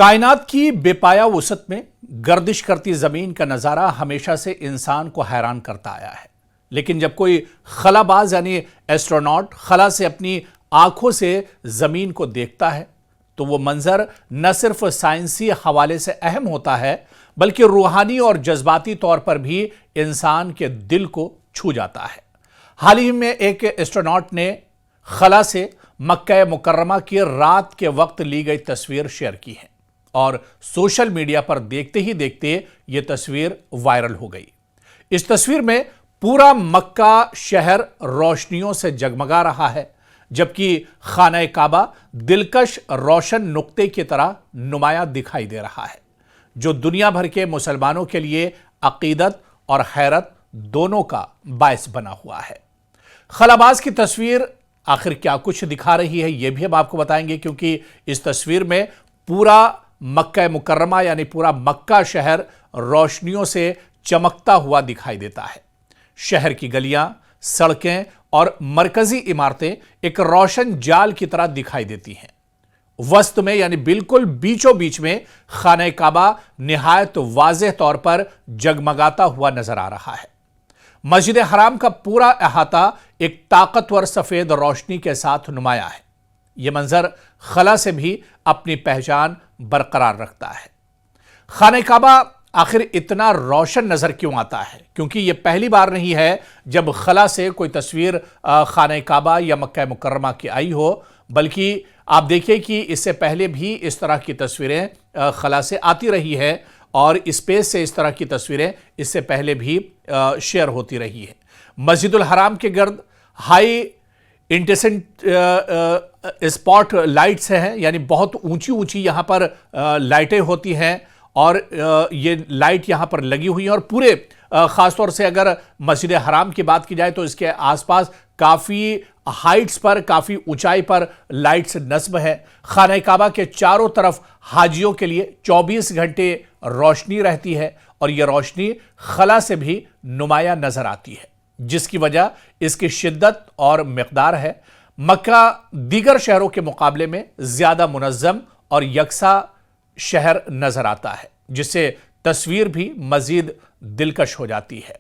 کائنات کی بے پایا وسعت میں گردش کرتی زمین کا نظارہ ہمیشہ سے انسان کو حیران کرتا آیا ہے، لیکن جب کوئی خلا باز یعنی ایسٹروناٹ خلا سے اپنی آنکھوں سے زمین کو دیکھتا ہے تو وہ منظر نہ صرف سائنسی حوالے سے اہم ہوتا ہے بلکہ روحانی اور جذباتی طور پر بھی انسان کے دل کو چھو جاتا ہے۔ حال ہی میں ایک ایسٹروناٹ نے خلا سے مکہ مکرمہ کی رات کے وقت لی گئی تصویر شیئر کی ہے اور سوشل میڈیا پر دیکھتے ہی دیکھتے یہ تصویر وائرل ہو گئی۔ اس تصویر میں پورا مکہ شہر روشنیوں سے جگمگا رہا ہے، جبکہ خانہ کعبہ دلکش روشن نقطے کی طرح نمایاں دکھائی دے رہا ہے، جو دنیا بھر کے مسلمانوں کے لیے عقیدت اور حیرت دونوں کا باعث بنا ہوا ہے۔ خلاباز کی تصویر آخر کیا کچھ دکھا رہی ہے یہ بھی ہم آپ کو بتائیں گے، کیونکہ اس تصویر میں پورا مکہ مکرمہ یعنی پورا مکہ شہر روشنیوں سے چمکتا ہوا دکھائی دیتا ہے۔ شہر کی گلیاں، سڑکیں اور مرکزی عمارتیں ایک روشن جال کی طرح دکھائی دیتی ہیں۔ وسط میں یعنی بالکل بیچوں بیچ میں خانہ کعبہ نہایت واضح طور پر جگمگاتا ہوا نظر آ رہا ہے۔ مسجد حرام کا پورا احاطہ ایک طاقتور سفید روشنی کے ساتھ نمایاں ہے۔ یہ منظر خلا سے بھی اپنی پہچان برقرار رکھتا ہے۔ خانہ کعبہ آخر اتنا روشن نظر کیوں آتا ہے؟ کیونکہ یہ پہلی بار نہیں ہے جب خلا سے کوئی تصویر خانہ کعبہ یا مکہ مکرمہ کی آئی ہو، بلکہ آپ دیکھیں کہ اس سے پہلے بھی اس طرح کی تصویریں خلا سے آتی رہی ہیں اور اسپیس سے اس طرح کی تصویریں اس سے پہلے بھی شیئر ہوتی رہی ہیں۔ مسجد الحرام کے گرد ہائی انٹینسٹی اسپاٹ لائٹس ہیں، یعنی بہت اونچی اونچی یہاں پر لائٹیں ہوتی ہیں اور یہ لائٹ یہاں پر لگی ہوئی ہیں، اور پورے خاص طور سے اگر مسجد حرام کی بات کی جائے تو اس کے آس پاس کافی ہائٹس پر، کافی اونچائی پر لائٹس نصب ہے۔ خانہ کعبہ کے چاروں طرف حاجیوں کے لیے 24 گھنٹے روشنی رہتی ہے اور یہ روشنی خلا سے بھی نمایاں نظر آتی ہے، جس کی وجہ اس کی شدت اور مقدار ہے۔ مکہ دیگر شہروں کے مقابلے میں زیادہ منظم اور یکساں شہر نظر آتا ہے، جس سے تصویر بھی مزید دلکش ہو جاتی ہے۔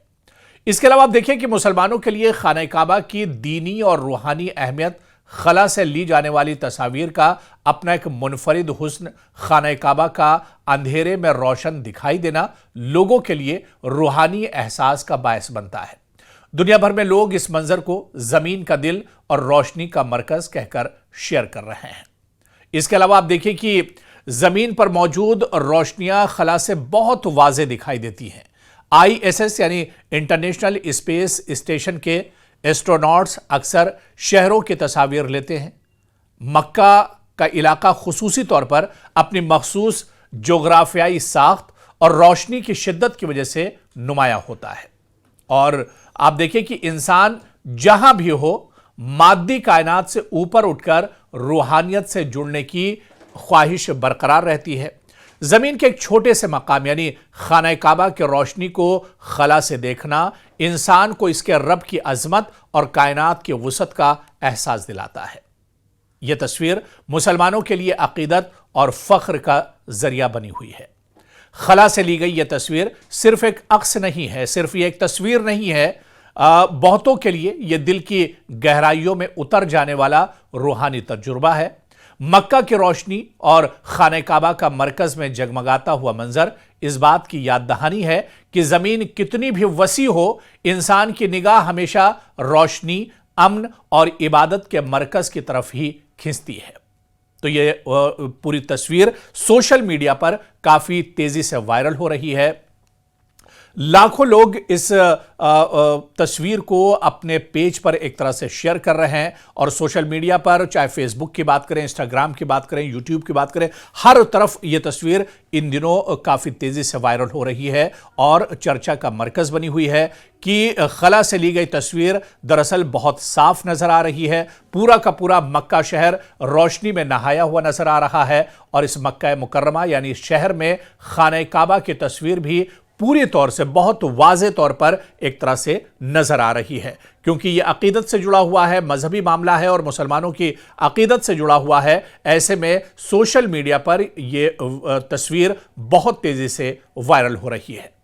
اس کے علاوہ آپ دیکھیں کہ مسلمانوں کے لیے خانہ کعبہ کی دینی اور روحانی اہمیت، خلا سے لی جانے والی تصاویر کا اپنا ایک منفرد حسن، خانہ کعبہ کا اندھیرے میں روشن دکھائی دینا لوگوں کے لیے روحانی احساس کا باعث بنتا ہے۔ دنیا بھر میں لوگ اس منظر کو زمین کا دل اور روشنی کا مرکز کہہ کر شیئر کر رہے ہیں۔ اس کے علاوہ آپ دیکھیں کہ زمین پر موجود روشنیاں خلا سے بہت واضح دکھائی دیتی ہیں۔ ISS یعنی انٹرنیشنل اسپیس اسٹیشن کے ایسٹروناٹس اکثر شہروں کی تصاویر لیتے ہیں۔ مکہ کا علاقہ خصوصی طور پر اپنی مخصوص جغرافیائی ساخت اور روشنی کی شدت کی وجہ سے نمایاں ہوتا ہے، اور آپ دیکھیں کہ انسان جہاں بھی ہو مادی کائنات سے اوپر اٹھ کر روحانیت سے جڑنے کی خواہش برقرار رہتی ہے۔ زمین کے ایک چھوٹے سے مقام یعنی خانہ کعبہ کی روشنی کو خلا سے دیکھنا انسان کو اس کے رب کی عظمت اور کائنات کی وسعت کا احساس دلاتا ہے۔ یہ تصویر مسلمانوں کے لیے عقیدت اور فخر کا ذریعہ بنی ہوئی ہے۔ خلا سے لی گئی یہ تصویر صرف ایک عکس نہیں ہے، صرف یہ ایک تصویر نہیں ہے، بہتوں کے لیے یہ دل کی گہرائیوں میں اتر جانے والا روحانی تجربہ ہے۔ مکہ کی روشنی اور خانہ کعبہ کا مرکز میں جگمگاتا ہوا منظر اس بات کی یاد دہانی ہے کہ زمین کتنی بھی وسیع ہو، انسان کی نگاہ ہمیشہ روشنی، امن اور عبادت کے مرکز کی طرف ہی کھنچتی ہے۔ تو یہ پوری تصویر سوشل میڈیا پر کافی تیزی سے وائرل ہو رہی ہے۔ لاکھوں لوگ اس تصویر کو اپنے پیج پر ایک طرح سے شیئر کر رہے ہیں، اور سوشل میڈیا پر چاہے فیس بک کی بات کریں، انسٹاگرام کی بات کریں، یوٹیوب کی بات کریں، ہر طرف یہ تصویر ان دنوں کافی تیزی سے وائرل ہو رہی ہے اور چرچا کا مرکز بنی ہوئی ہے کہ خلا سے لی گئی تصویر دراصل بہت صاف نظر آ رہی ہے۔ پورا کا پورا مکہ شہر روشنی میں نہایا ہوا نظر آ رہا ہے، اور اس مکہ مکرمہ یعنی شہر میں خانہ کعبہ کی تصویر بھی پورے طور سے بہت واضح طور پر ایک طرح سے نظر آ رہی ہے، کیونکہ یہ عقیدت سے جڑا ہوا ہے، مذہبی معاملہ ہے اور مسلمانوں کی عقیدت سے جڑا ہوا ہے۔ ایسے میں سوشل میڈیا پر یہ تصویر بہت تیزی سے وائرل ہو رہی ہے۔